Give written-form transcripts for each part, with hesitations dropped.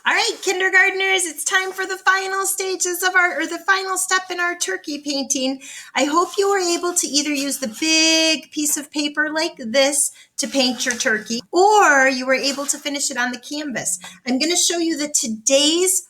All right, kindergartners, it's time for the final stages of the final step in our turkey painting. I hope you were able to either use the big piece of paper like this to paint your turkey, or you were able to finish it on the canvas. I'm going to show you that today's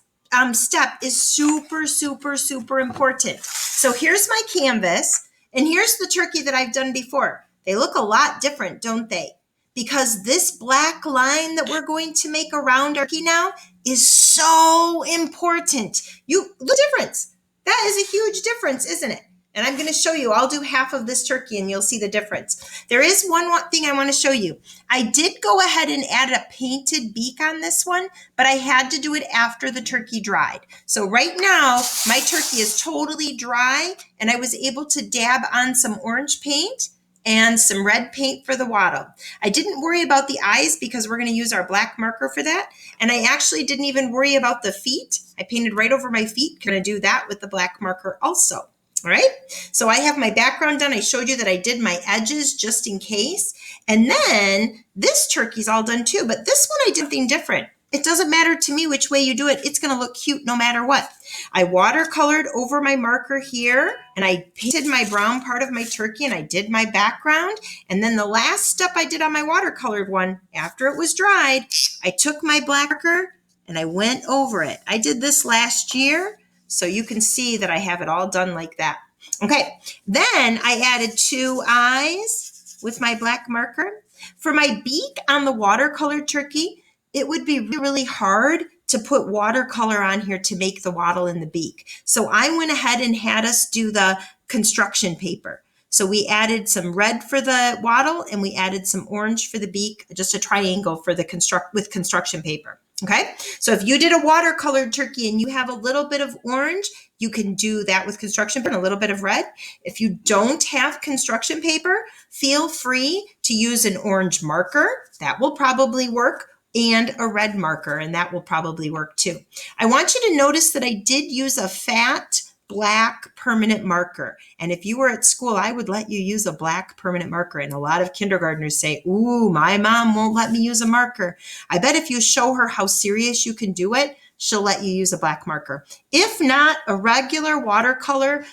step is super, super, super important. So here's my canvas, and here's the turkey that I've done before. They look a lot different, don't they? Because this black line that we're going to make around our turkey now is so important. The difference. That is a huge difference, isn't it? And I'm going to show you. I'll do half of this turkey and you'll see the difference. There is one thing I want to show you. I did go ahead and add a painted beak on this one, but I had to do it after the turkey dried. So right now, my turkey is totally dry, and I was able to dab on some orange paint and some red paint for the wattle. I didn't worry about the eyes because we're going to use our black marker for that. And I actually didn't even worry about the feet. I painted right over my feet. I'm going to do that with the black marker also. All right. So I have my background done. I showed you that I did my edges just in case. And then this turkey's all done too. But this one I did something different. It doesn't matter to me which way you do it. It's going to look cute no matter what. I watercolored over my marker here, and I painted my brown part of my turkey, and I did my background. And then the last step I did on my watercolored one, after it was dried, I took my black marker and I went over it. I did this last year, so you can see that I have it all done like that. Okay, then I added 2 eyes with my black marker. For my beak on the watercolored turkey, it would be really hard to put watercolor on here to make the wattle in the beak. So I went ahead and had us do the construction paper. So we added some red for the wattle and we added some orange for the beak, just a triangle for the construction paper. Okay, so if you did a watercolored turkey and you have a little bit of orange, you can do that with construction paper and a little bit of red. If you don't have construction paper, feel free to use an orange marker. That will probably work. And a red marker, and that will probably work too. I want you to notice that I did use a fat black permanent marker. And if you were at school, I would let you use a black permanent marker. And a lot of kindergartners say, ooh, my mom won't let me use a marker. I bet if you show her how serious you can do it, she'll let you use a black marker. If not, a regular watercolor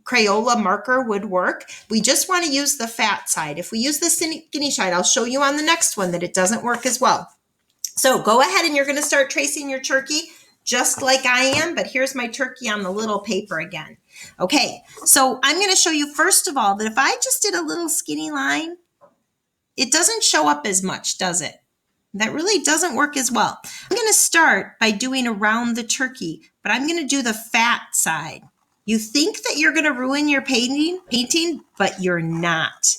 Crayola marker would work. We just want to use the fat side. If we use the skinny side, I'll show you on the next one that it doesn't work as well. So go ahead and you're going to start tracing your turkey just like I am, but here's my turkey on the little paper again. Okay, so I'm going to show you first of all that if I just did a little skinny line, it doesn't show up as much, does it? That really doesn't work as well. I'm going to start by doing around the turkey, but I'm going to do the fat side. You think that you're going to ruin your painting, but you're not.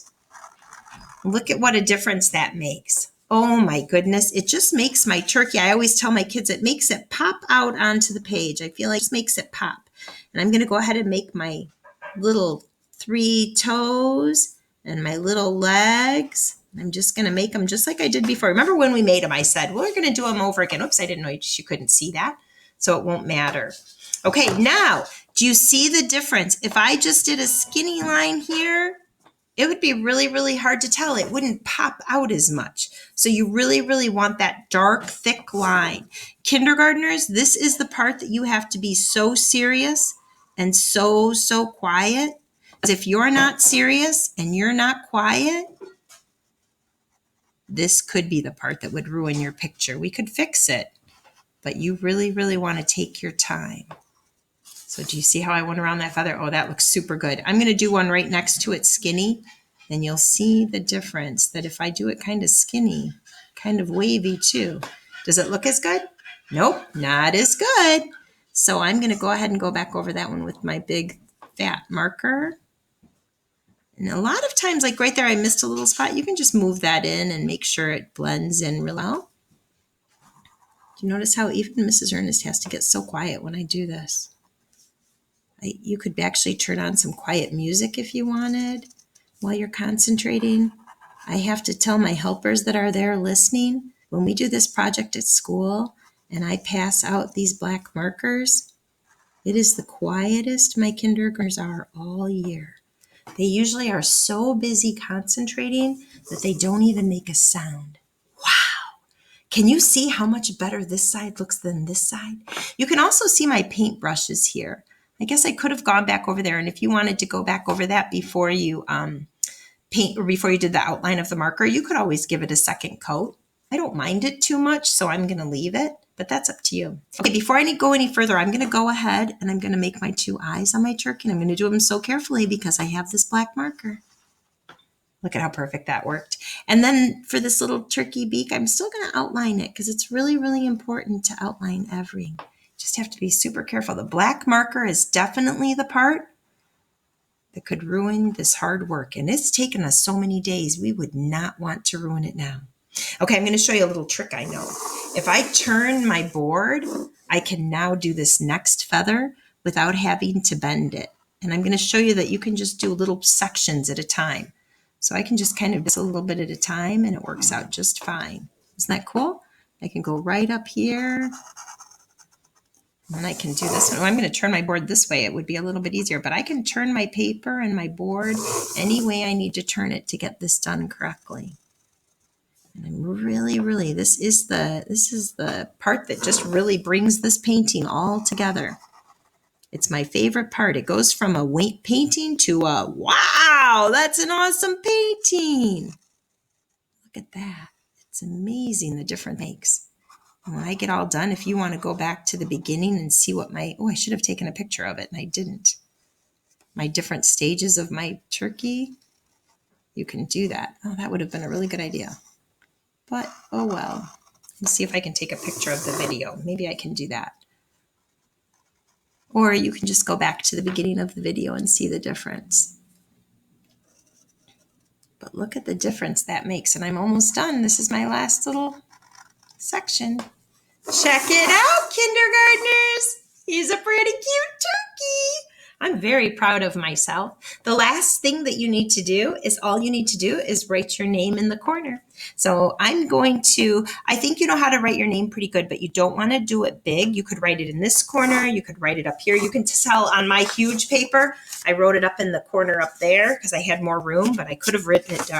Look at what a difference that makes. Oh my goodness, it just makes my turkey, I always tell my kids, it makes it pop out onto the page. I feel like it just makes it pop. And I'm going to go ahead and make my little 3 toes and my little legs. I'm just going to make them just like I did before. Remember when we made them, I said, well, we're going to do them over again. Oops, I didn't know you couldn't see that. So it won't matter. Okay, now, do you see the difference? If I just did a skinny line here, it would be really, really hard to tell. It wouldn't pop out as much. So you really, really want that dark, thick line. Kindergartners, this is the part that you have to be so serious and so, so quiet. If you're not serious and you're not quiet, this could be the part that would ruin your picture. We could fix it, but you really, really want to take your time. So do you see how I went around that feather? Oh, that looks super good. I'm going to do one right next to it skinny, and you'll see the difference that if I do it kind of skinny, kind of wavy too. Does it look as good? Nope, not as good. So I'm going to go ahead and go back over that one with my big fat marker. And a lot of times, like right there, I missed a little spot. You can just move that in and make sure it blends in real well. Do you notice how even Mrs. Ernest has to get so quiet when I do this? You could actually turn on some quiet music if you wanted while you're concentrating. I have to tell my helpers that are there listening, when we do this project at school and I pass out these black markers, it is the quietest my kindergartners are all year. They usually are so busy concentrating that they don't even make a sound. Wow. Can you see how much better this side looks than this side? You can also see my paint brushes here. I guess I could have gone back over there, and if you wanted to go back over that before you paint or before you did the outline of the marker, you could always give it a second coat. I don't mind it too much, so I'm going to leave it, but that's up to you. Okay, before I go any further, I'm going to go ahead and I'm going to make my 2 eyes on my turkey, and I'm going to do them so carefully because I have this black marker. Look at how perfect that worked. And then for this little turkey beak, I'm still going to outline it because it's really, really important to outline everything. Just have to be super careful. The black marker is definitely the part that could ruin this hard work. And it's taken us so many days. We would not want to ruin it now. Okay, I'm going to show you a little trick I know. If I turn my board, I can now do this next feather without having to bend it. And I'm going to show you that you can just do little sections at a time. So I can just kind of do a little bit at a time and it works out just fine. Isn't that cool? I can go right up here. And I can do this one. Oh, I'm going to turn my board this way. It would be a little bit easier, but I can turn my paper and my board any way I need to turn it to get this done correctly. And I'm really, this is the part that just really brings this painting all together. It's my favorite part. It goes from a painting to a, wow, that's an awesome painting. Look at that. It's amazing the difference it makes. And when I get all done, if you want to go back to the beginning and see what I should have taken a picture of it and I didn't. My different stages of my turkey, you can do that. Oh, that would have been a really good idea. But, oh well. Let's see if I can take a picture of the video. Maybe I can do that. Or you can just go back to the beginning of the video and see the difference. But look at the difference that makes. And I'm almost done. This is my last little section. Check it out, kindergartners. He's a pretty cute turkey. I'm very proud of myself. The last thing that you need to do is write your name in the corner. So I'm going to, I think you know how to write your name pretty good, but you don't want to do it big. You could write it in this corner. You could write it up here. You can tell on my huge paper, I wrote it up in the corner up there because I had more room, but I could have written it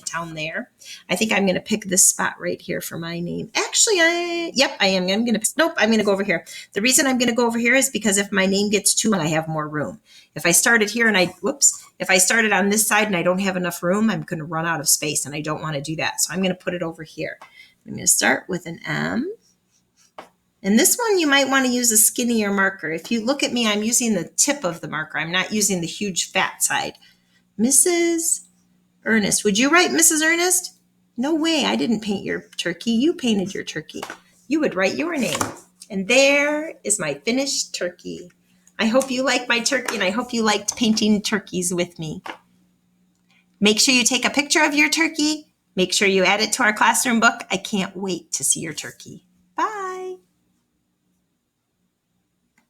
down there. I think I'm going to pick this spot right here for my name. Actually, I am. I'm going to go over here. The reason I'm going to go over here is because if my name gets too long, I have more room. If I started here and if I started on this side and I don't have enough room, I'm going to run out of space and I don't want to do that. So I'm going to put it over here. I'm going to start with an M. And this one, you might want to use a skinnier marker. If you look at me, I'm using the tip of the marker. I'm not using the huge fat side. Mrs. Ernest. Would you write Mrs. Ernest? No way. I didn't paint your turkey. You painted your turkey. You would write your name. And there is my finished turkey. I hope you like my turkey and I hope you liked painting turkeys with me. Make sure you take a picture of your turkey. Make sure you add it to our classroom book. I can't wait to see your turkey.